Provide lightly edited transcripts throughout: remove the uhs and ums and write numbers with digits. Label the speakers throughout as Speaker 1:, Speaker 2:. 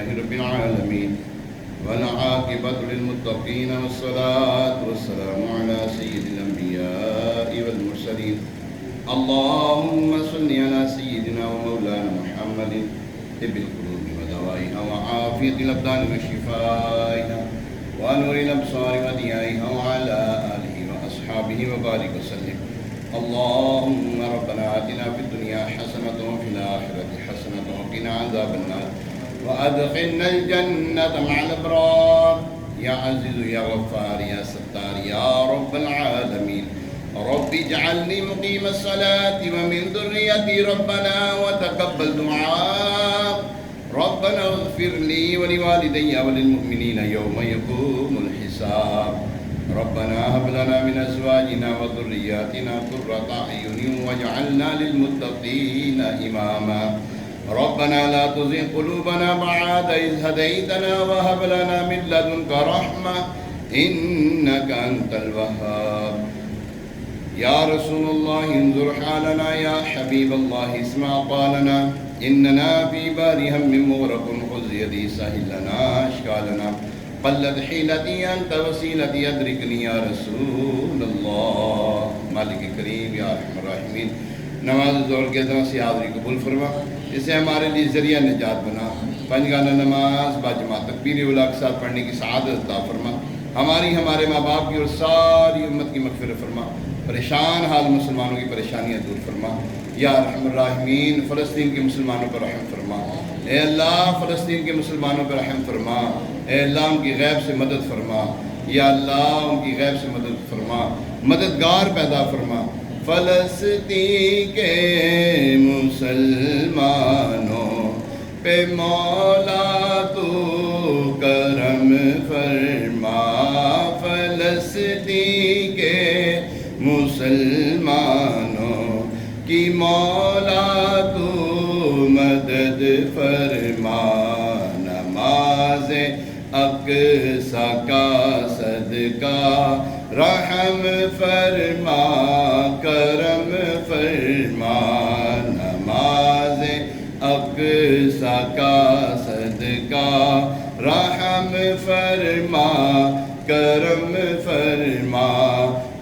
Speaker 1: لله رب العالمين والعاقبة للمتقين والصلاة والسلام على سيد الأنبياء والمرسلين اللهم صل على سيدنا ومولانا محمد طب القلوب ودوائها وعافية الأبدان وشفائها ونور الأبصار وضيائها وعلى آله وأصحابه وبارك وسلم اللهم ربنا آتنا في الدنيا حسنة وفي الآخرة حسنة وقنا عذاب النار وأدخلنا الجنة مع الأبرار يا عزيز يا غفار يا ستار يا رب العالمين رب اجعلني مقيم الصلاة ومن ذريتي ربنا وتقبل دعاء ربنا اغفر لي ولوالدي وللمؤمنين يوم يقوم الحساب ربنا هب لنا من أزواجنا وذرياتنا قرة أعين واجعلنا للمتقين إماما ربنا لا تزغ قلوبنا بعد إذ هديتنا وهب لنا من لدنك رحمة إنك أنت الوهاب يا رسول الله انظر حالنا يا حبيب الله اسمع قالنا إننا في بار هم مغرق خذ يدي سهل لنا أشكالنا قلت حيلتي أنت وسيلتي أدركني يا رسول الله مالک کریم یا ارحم الراحمین نماز ظہر کے طرح سے حاضری قبول فرما اسے ہمارے لیے ذریعہ نجات بنا پنجگانہ نماز باجماعت تکبیر اولیٰ کے ساتھ پڑھنے کی سعادت عطا فرما ہماری ہمارے ماں باپ کی اور ساری امت کی مغفرت فرما پریشان حال مسلمانوں کی پریشانیاں دور فرما یا ارحم الراحمین فلسطین کے مسلمانوں پر رحم فرما اے اللہ فلسطین کے مسلمانوں پر رحم فرما اے اللہ ان کی غیب سے مدد فرما یا اللہ ان کی غیب سے مدد فرما مددگار پیدا فرما فلسطین کے مسلمانوں پہ مولا تو کرم فرما فلسطین کے مسلمانوں کی مولا تو مدد فرما نماز اقصی کا صدقہ رحم فرما کرم فرما نماز اقصی کا صدقہ رحم فرما کرم فرما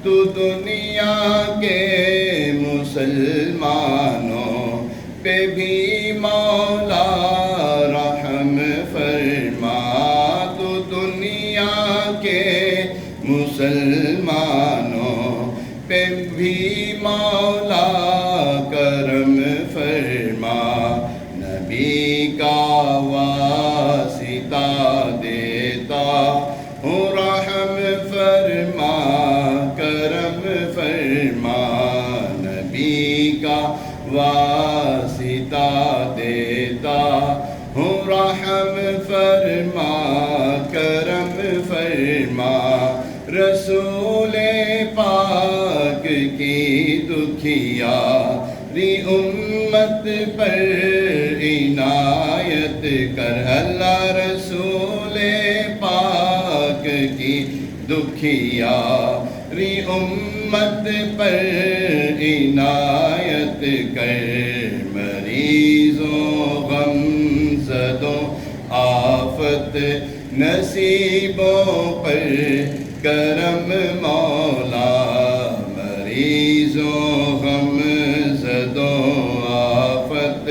Speaker 1: تو دنیا کے مسلمانوں پہ بھی مولا رحم فرما تو دنیا کے مسلمانوں پہ بھی مولا کرم فرما نبی کا واسطہ دیتا ہوں رحم فرما کرم فرما نبی کا واسطہ دیتا ہوں رحم فرما کرم فرما رسول پاک کی دکھیاری امت پر عنایت کر اللہ رسول پاک کی دکھیاری امت پر عنایت کر مریضوں غم زدوں آفت نصیبوں پر کرم مولا مریضوں غم زدوں آفت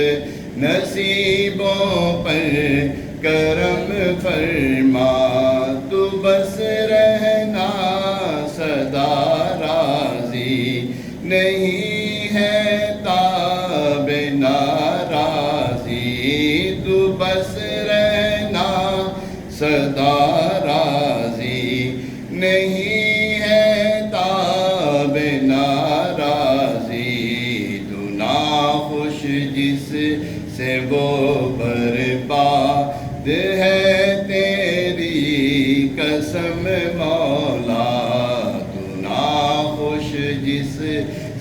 Speaker 1: نصیبوں پر کرم فرما تو بس رہنا سدا راضی نہیں ہے تاب ناراضی تو بس رہنا سدا راضی نہیں ہے تاب ناراضی تو ناخوش جس سے وہ برباد ہے تیری قسم مولا تو ناخوش جس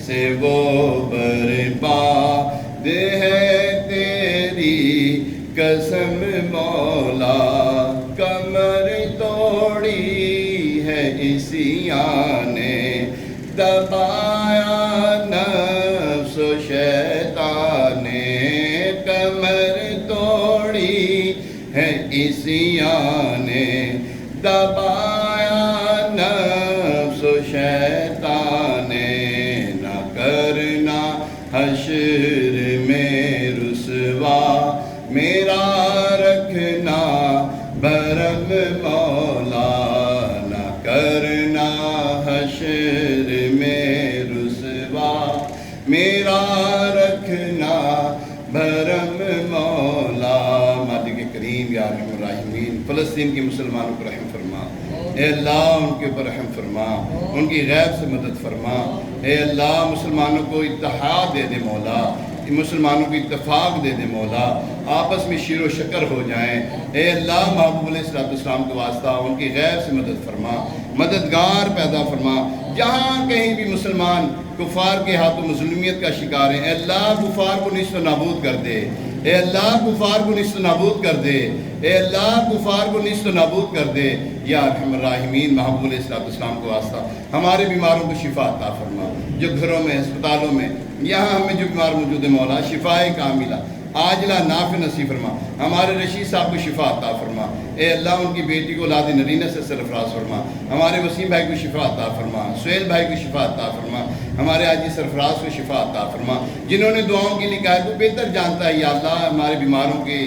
Speaker 1: سے وہ برباد ہے تیری قسم مولا کمر توڑی ہے عیسیوں نے دبایا نفس و شیطان نے کمر توڑی ہے عصیان دبایا نفس و شیطان نہ کرنا حشر میں رسوا میرا رکھنا بھرم مولا نہ کرنا حشر میں رسوا میرا رکھنا بھرم مولا۔ مالک کریم یا ارحم الراحمین فلسطین کے مسلمانوں پر رحم فرما، اے اللہ ان کے اوپر رحم فرما، ان کی غیب سے مدد فرما، اے اللہ مسلمانوں کو اتحاد دے دے مولا، مسلمانوں کو اتفاق دے دے مولا، آپس میں شیر و شکر ہو جائیں، اے اللہ محبوب علیہ السلام کے واسطہ ان کی غیب سے مدد فرما، مددگار پیدا فرما۔ جہاں کہیں بھی مسلمان کفار کے ہاتھوں مظلومیت کا شکار ہیں، اے اللہ کفار کو نیست و نابود کر دے، اے اللہ کفار کو نیست و نابود کر دے، اے اللہ کفار کو نیست و نابود کر دے یا ارحم الراحمین محبوب علیہ السلام کو واسطہ ہمارے بیماروں کو شفا عطا فرما، جو گھروں میں ہسپتالوں میں یہاں ہمیں جو بیمار موجود ہے مولا شفائے کاملہ عاجلہ نافع نصیب فرما، ہمارے رشید صاحب کو شفا عطا فرما، اے اللہ ان کی بیٹی کو اولاد نرینہ سے سرفراز فرما، ہمارے وسیم بھائی کو شفا عطا فرما، سہیل بھائی کو شفا عطا فرما، ہمارے حاجی سرفراز کو شفا عطا فرما، جنہوں نے دعاؤں کے لیے کہا ہے تو بہتر جانتا ہے یا اللہ ہمارے بیماروں کے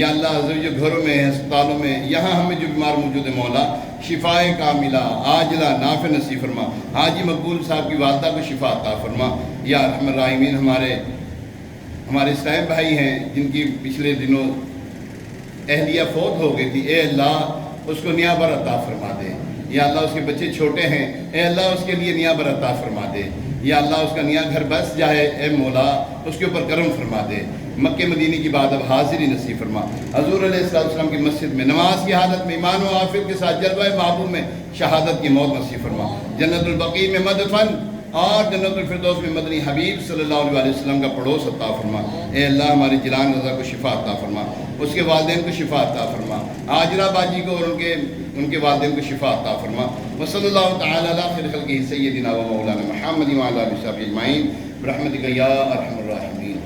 Speaker 1: یا اللہ جو گھروں میں ہسپتالوں میں یہاں ہمیں جو بیمار موجود ہے مولا شفائے کاملہ عاجلہ نافع نصیب فرما، حاجی مقبول صاحب کی والدہ کو شفا عطا فرما یا ارحم الراحمین۔ ہمارے صاحب بھائی ہیں جن کی پچھلے دنوں اہلیہ فوت ہو گئی تھی، اے اللہ اس کو نیا بر عطا فرما دے، یا اللہ اس کے بچے چھوٹے ہیں، اے اللہ اس کے لیے نیا بر عطا فرما دے، یا اللہ اس کا نیا گھر بس جائے، اے مولا اس کے اوپر کرم فرما دے، مکہ مدینہ کی بعد اب حاضری نصیب فرما، حضور علیہ السلام کی مسجد میں نماز کی حالت میں ایمان و عافیت کے ساتھ جلوہ محبوب میں شہادت کی موت نصیب فرما، جنت البقیع میں مدفن اور جنت الفردوس میں مدنی حبیب صلی اللہ علیہ وسلم کا پڑوس عطا فرما، اے اللہ ہماری جلان رضا کو شفا عطا فرما، اس کے والدین کو شفا عطا فرما، حاجرہ باجی کو اور ان کے والدین کو شفا عطا فرما، وصلی اللہ تعالی علی خیر خلقہ سیدنا و مولانا محمد وعلی آلہ وصحبہ اجمعین برحمتک یا ارحم الراحمین۔